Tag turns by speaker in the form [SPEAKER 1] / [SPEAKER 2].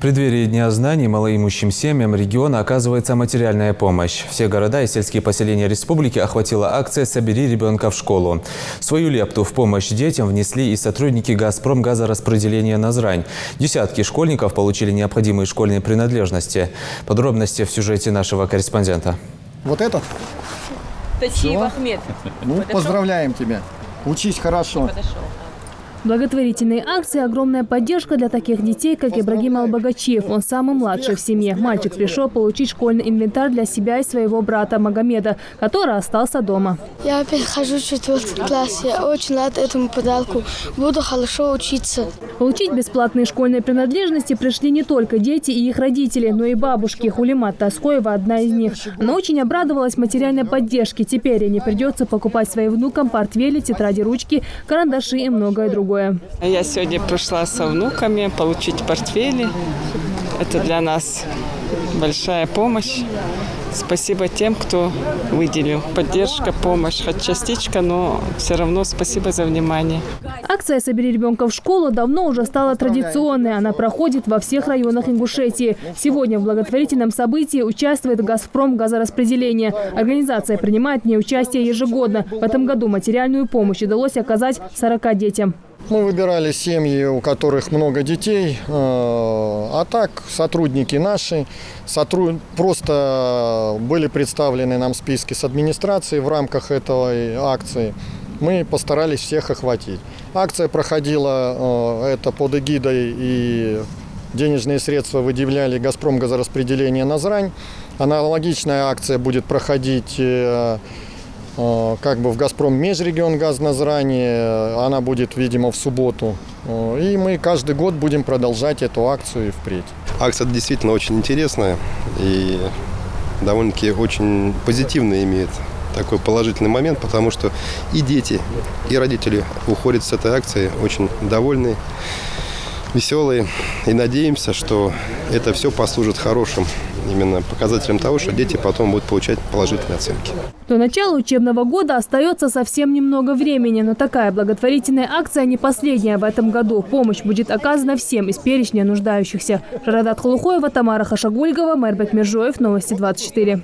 [SPEAKER 1] преддверии Дня знаний малоимущим семьям региона оказывается материальная помощь. Все города и сельские поселения республики охватила акция «Собери ребенка в школу». Свою лепту в помощь детям внесли и сотрудники «Газпромгазораспределения Назрань». Десятки школьников получили необходимые школьные принадлежности. Подробности в сюжете нашего корреспондента.
[SPEAKER 2] Вот этот?
[SPEAKER 3] Тачиев Ахмед.
[SPEAKER 2] Ну, поздравляем тебя. Учись хорошо.
[SPEAKER 4] Благотворительные акции – огромная поддержка для таких детей, как Ибрагим Албагачиев. Он самый младший в семье. Мальчик пришел получить школьный инвентарь для себя и своего брата Магомеда, который остался дома.
[SPEAKER 5] Я перехожу в 4 класс. Я очень рад этому подарку. Буду хорошо учиться.
[SPEAKER 4] Получить бесплатные школьные принадлежности пришли не только дети и их родители, но и бабушки. Хулимат Таскоева – одна из них. Она очень обрадовалась материальной поддержке. Теперь ей не придется покупать своим внукам портфели, тетради, ручки, карандаши и многое другое.
[SPEAKER 3] Я сегодня пришла со внуками получить портфели. Это для нас большая помощь. Спасибо тем, кто выделил. Поддержка, помощь, хоть частичка, но все равно спасибо за внимание.
[SPEAKER 4] Акция «Собери ребенка в школу» давно уже стала традиционной. Она проходит во всех районах Ингушетии. Сегодня в благотворительном событии участвует «Газпромгазораспределение». Организация принимает в ней участие ежегодно. В этом году материальную помощь удалось оказать 40 детям.
[SPEAKER 2] Мы выбирали семьи, у которых много детей, а так сотрудники наши просто были представлены нам списки с администрацией в рамках этой акции. Мы постарались всех охватить. Акция проходила это под эгидой, и денежные средства выделяли «Газпромгазораспределение Назрань». Аналогичная акция будет проходить в «Газпром Межрегионгаз Назрани». Она будет, видимо, в субботу. И мы каждый год будем продолжать эту акцию и впредь.
[SPEAKER 6] Акция действительно очень интересная и довольно-таки очень позитивно имеет такой положительный момент, потому что и дети, и родители уходят с этой акции очень довольные, веселые. И надеемся, что это все послужит хорошим именно показателем того, что дети потом будут получать положительные оценки.
[SPEAKER 4] До начала учебного года остается совсем немного времени, но такая благотворительная акция не последняя в этом году. Помощь будет оказана всем из перечня нуждающихся. Радат Хулухоева, Тамара Хашагульгова, Мербек Мержоев, Новости 24.